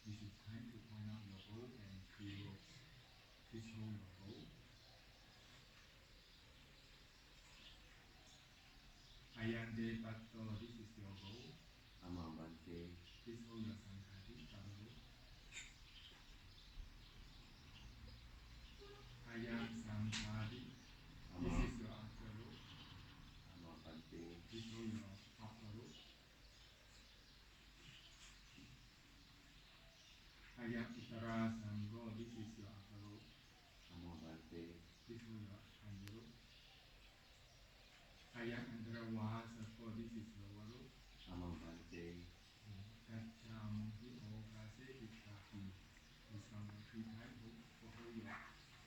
This is time to point out your bow and fishhold your bow. Ayante Patto, this is your bow. Amambante. Please hold your sankati, Taru. Ayam Sankati, this is your Akaru. Amambante. Please hold your Akaru. Ayam Uttara Sangho, this is your Akaru. Amambante. Please hold your Anjuru. Ayam Andravasako, this is your Varu. Amambante. Kachamuhi Okase Ikaki. This one will 3 times. Hold your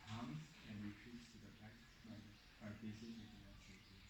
arms and retreat to the back by facing with your safety.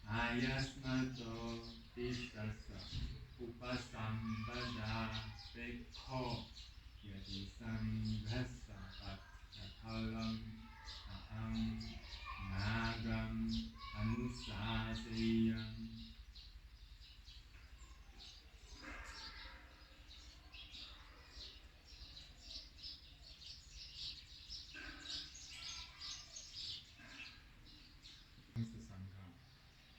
Ayasmato Tishasa Upasambada Pekho Yadi Sanghasa Patakalam Aham Nagam Anusaseyam.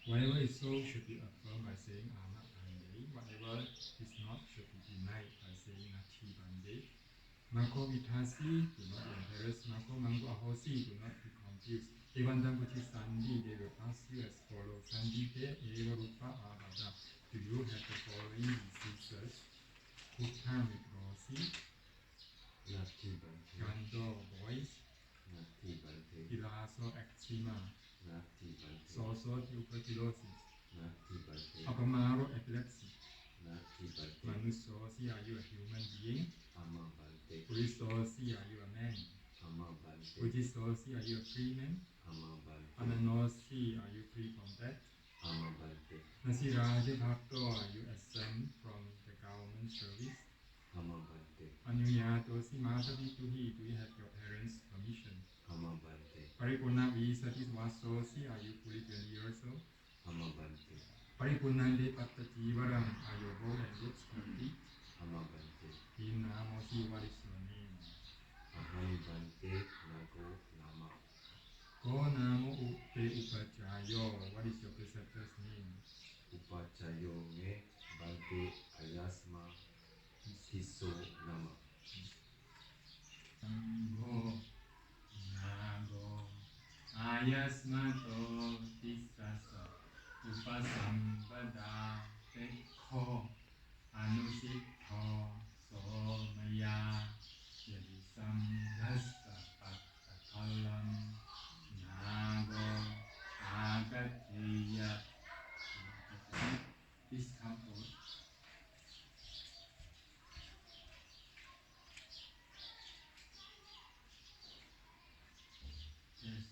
Whatever is so should be affirmed by saying Ama Bande. Whatever is not should be denied by saying Nati Bande. Mako Vitasi, do not embarrass. Mako Mango Ahosi, do not be confused. Evandam Puchi Sandi, they will ask you as follows. Sandi Te Eva Rupa Abada. Do you have the following diseases? Kutam with Rosi, Nati Bante. Gando voice, Nati Bante. Ilaso eczema, Nati Bante. Soso tuberculosis, Nati Bante. Apamaro epilepsy. Nati Bante. Manusosi, are you a human being? Amambante. Purisosi, are you a man? Amambante. Ujisosi, are you a free man? Amambante. Ananosi, are you free from death? Amambante. Nasiraja Bhakto, are you exempt from the government service? Amambante. Anuyatosi Matavituhi, do you have your parents' permission? Amambante. Paripurna Visatis Vasosi, are you fully 20 years old? Amambante. Paripurnande Pattajivaram, are your whole and looks complete? Amambante. Namosi, what is your name? Aham Bante Nago Nama. Ko Namo Upe Upachayo, what is your preceptor's name? Upachayo me Bante Ayasma Tiso Nama. Sangho Nago Ayasmato Tisasa Upasambada Pekho Anusitho Somaya Yadi Samghasa Patakalam Nago Agateya. Please come forward. Yes,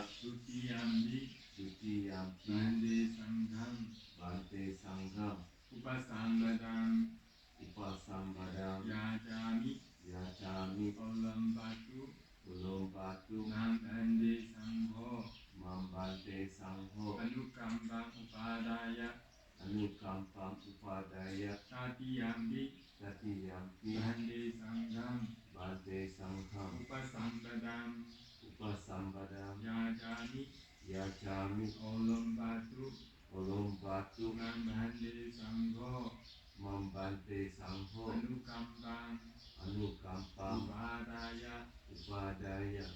Tutiyambi Dutiyampi Bande Sangham Bante Sangham Upasambadam Upasambadam Yajami Yachami Olambatu Ulombatu Nam Bande Sangho Mambante Sangho Anukambam Upadaya Anukampam Upadaya Tatiyambi Tatiyampi Bande Sangham Bante Sangham Upasambadam Upasambadam Yajami Yachami Olambatu Ulombatu Nam Bande Sangho Mambante Sangho Anukambam Anukampam Upadaya Upadaya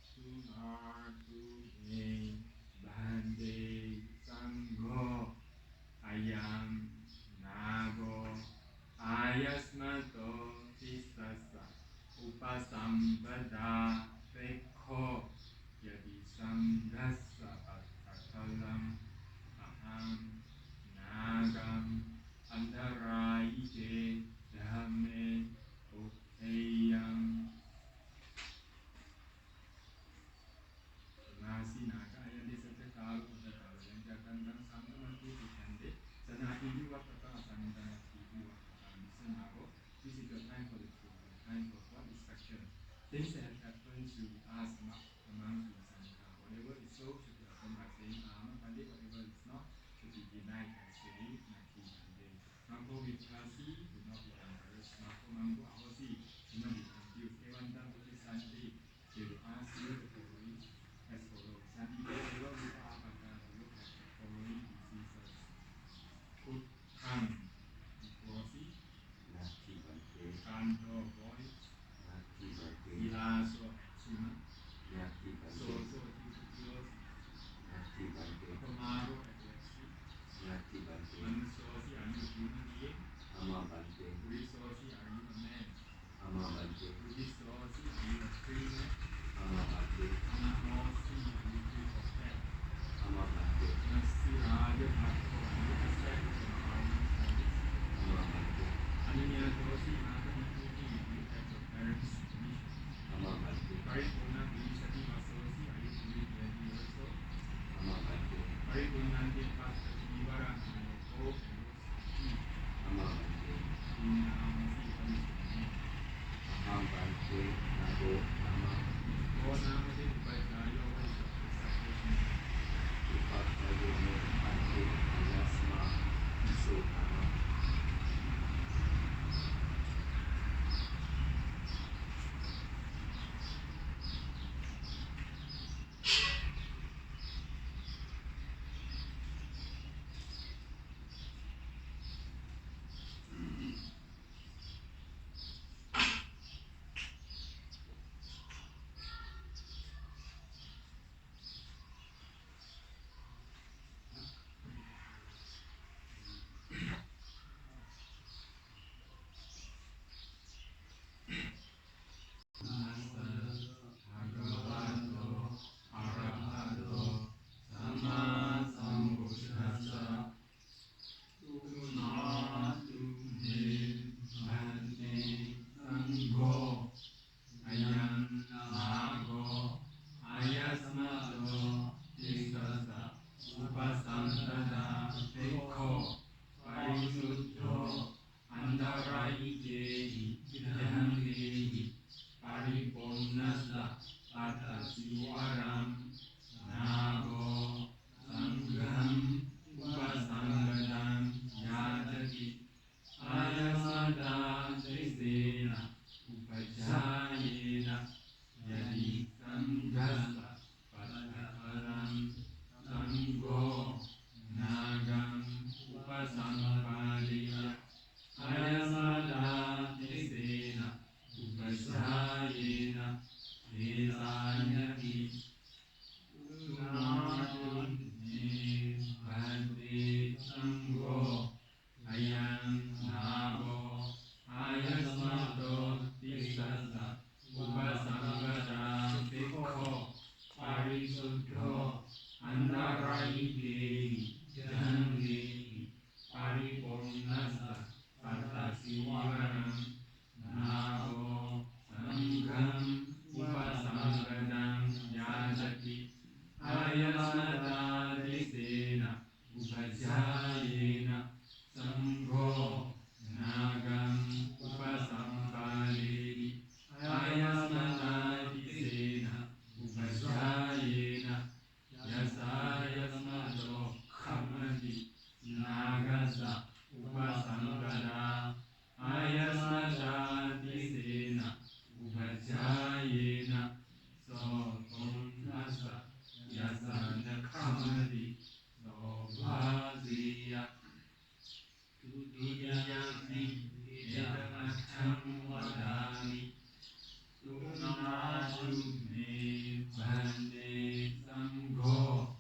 Sumatu Bande Sangho Ayam Nago Ayasmato Tisasa Upasambada Pekho Yadi Samdasa Atakalam Aham Nagam Antarayite Dhame Uthayam Nasi naga ayam di sekitar udara yang jagan dan sama nanti dikande sana ini waktu akan dan ini waktu akan senago. This is the time for the truth, the time for what is action. Things that happen to us among the Sangha. Whatever is so should be done by saying Ama Pandi, whatever is not should be Ayasmata Disena Upajayena Sangho Nagam Upasampaledi Ayasmata Disena Upajayena Yasayasmato Khamati Nagasa Upasampala Ayasmata Disena Upajayena Sotonasa Yasana Khamati Sobhaziya Tudiyami Edamatam Vadami Tunamatu Me Bande Sangho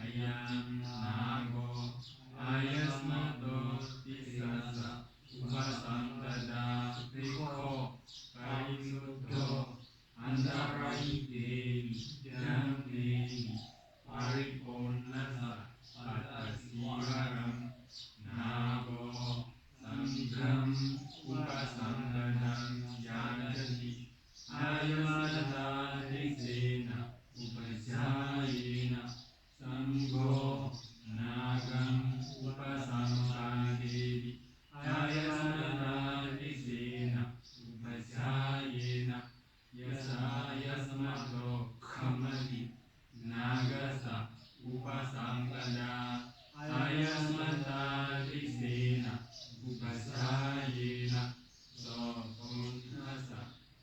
Ayam Nago Ayasmato Tisasa Upasampada Prikho Parisuddho Andarai Devi Jamnevi Paripurnasa Patasivaram Nago Sangham Upasampadam Yajati Ayasmata Disena Upajayena Sangho Nagam Upasampadedi Ayasmata Disena Upajayena Yasayasmato Khamati Nagasa Upasampada Ayasmata Disena Upajayena Sotonasa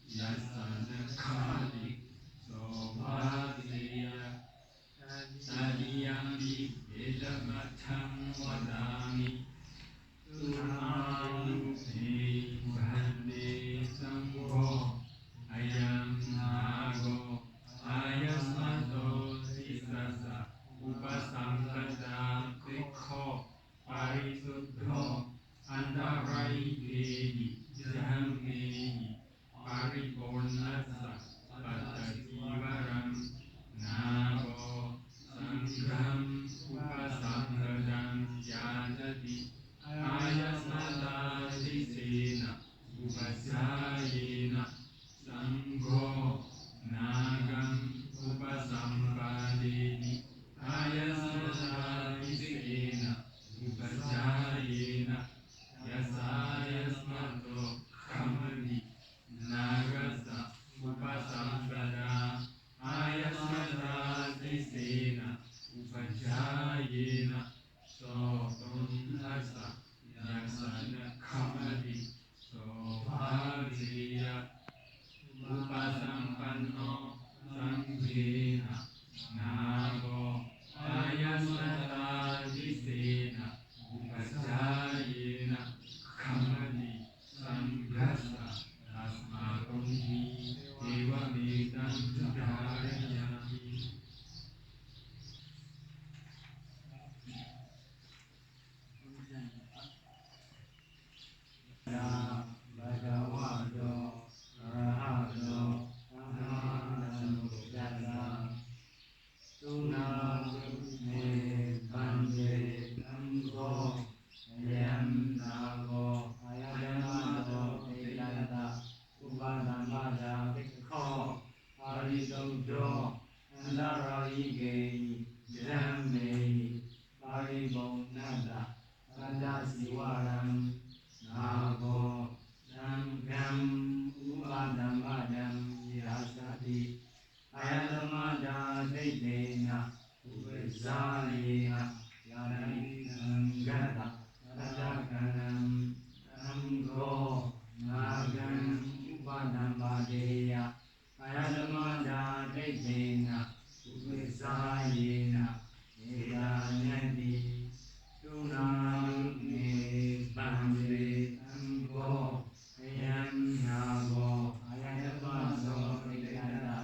Yasana Khamati Sobhaziya Tadiyambi Edamatam Vadami Tunamanu Me Bhande Sangho Ayam Nago Ayasmato Tisasa Upasampada Prikho Parisuddho Andarai Devi Jamnevi Paripurnasa Patasivaram Nago Sangham Upasampadam Yajati Ayasmata Disena Upajayena Sangho Nagam Upasampadedi Ayasmata Disena Upajayena Yasayasmato Khamati Nagasa Upasampada Ayasmata Disena Upajayena Sotonasa Yasana Khamati Sobhaziya Upasampanno Sanghena Nago Ayasmata Disena Upajayena Khamati Sanghasa Tasmatomhi Evametam Dharayami Bhagavato Arahato Sammasambuddhassa Tunamatu Me Bhande Sangho Ayam Nago Ayasmato Tisasa Upasampada Prikho Parisuddho Andarai Devi Jamnevi Paripurnasa Patasivaram Nago Sangham Upasampadam Yasati Ayasmata Disena Upajayena Yasayasmato Khamati Sangho Nagam Upasampadaya Ayasmata Disena Upajayena Yasayasmato Tunamatu Me Bhande Sangho Ayam Nago Ayasmato Tisasa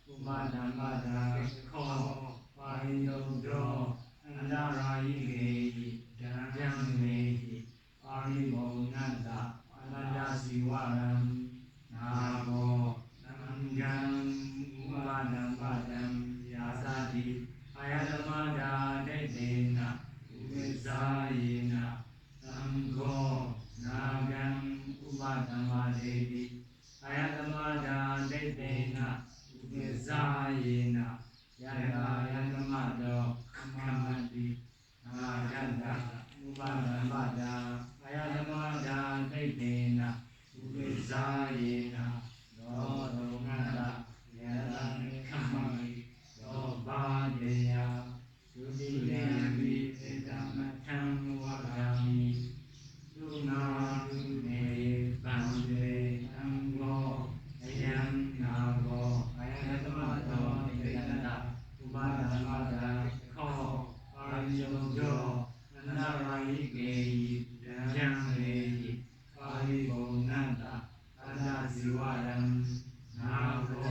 Upasampada Prikho Parisuddho Andarai Devi Jamnevi Paripurnasa Patasivaram Nago Sangham Upasampadam Yasati Ayasmata Disena Upajayena Sangho Nagam Upasampadedi Ayasmata Disena Upajayena Yasayasmato Dhammato Khamati Nagata Upadambada Ayadamada Taitena Upesayena Dodongada Yadane Khamati Dobadeya Sudhiyambi Edamatam Vadami Sunadune Bande Ango Ayam Nago Ayadamado Taitena Upadambada Kho Ariyojo Narayi Jangreyi Paribonanda Adasiwaram Nago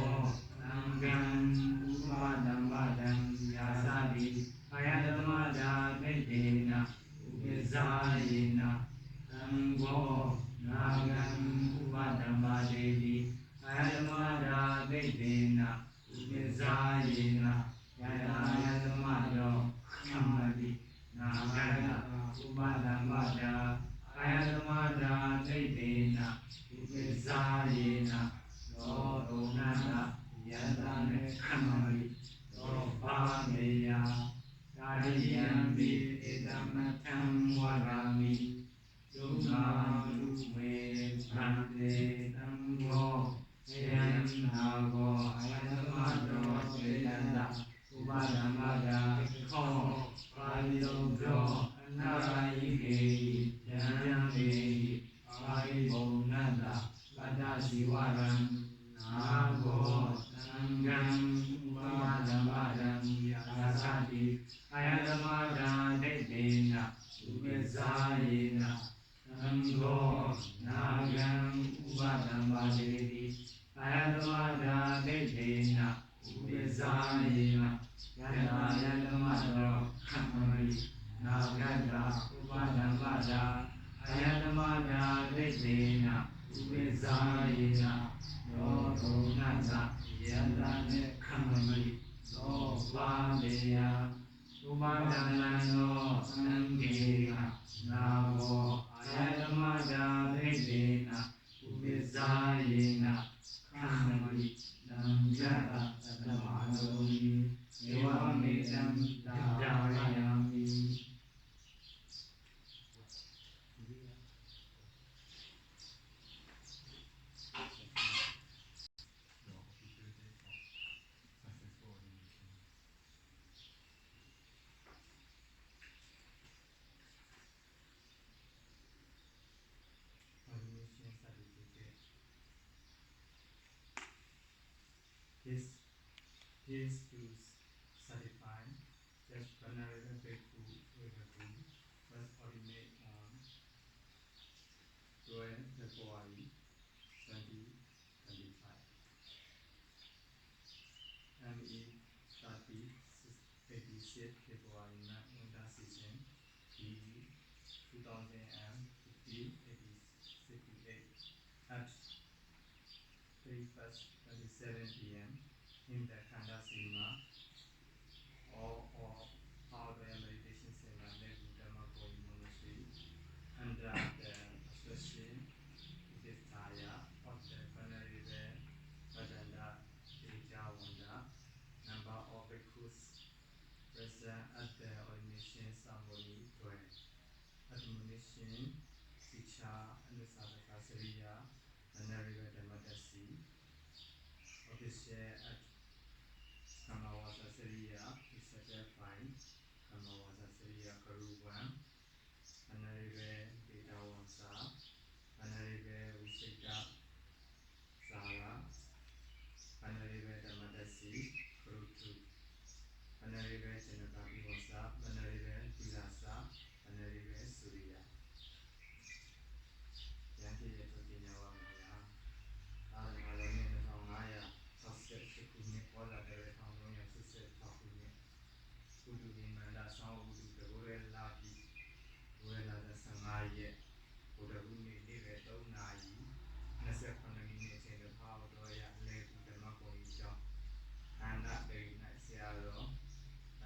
Nangam Upadambadam Yasadi Ayadamada Taitena Upesayena Nango Nagam Upadambadeli Ayadamada Taitena Upesayena Ayadamado Khamati Nagata Upadambada Ayadamada Taitena Upesayena Dodonanda Yadane Khamati Dobadeya Sudhiyambi Edamatam Vadami Sunadune Bande Ango Ayam Nago Ayadamado Taitena Upadambada Kho Ariyojo Narayi Jangreyi Paribonanda Adasiwaram Nago Nangam Upadambadam Yasadi Ayadamada Taitena Upesayena Nango Nagam Upadambadeli Ayadamada Taitena Upesayena Ayadamado Khamati Nagata Upadambada Ayadamada Taitena Upesayena Dodonanda Yadane Khamati Dobadeya Upadambano Nangena Nago Ayadamada Taitena Upesayena Khamati Nangata Tadamanomi Evamedam Dharayami Ordination certificate. This is to certify just Venerable Bhikkhu Vivekhu was ordinated on 12 February 2025. ME 86 February Nanda season DE 2050-88 at 3:27 p.m. in the Khanda Sima or Outdoor Meditation Center near Dhammakoli Monastery under the auspiciation of the Venerable Bhadanda Tejawanda. Number of bhikkhus present at the ordination ceremony 12. Admonition Siksha Anusataka Sariya Venerable Dhammadasi. Official at Kamawasa Sariya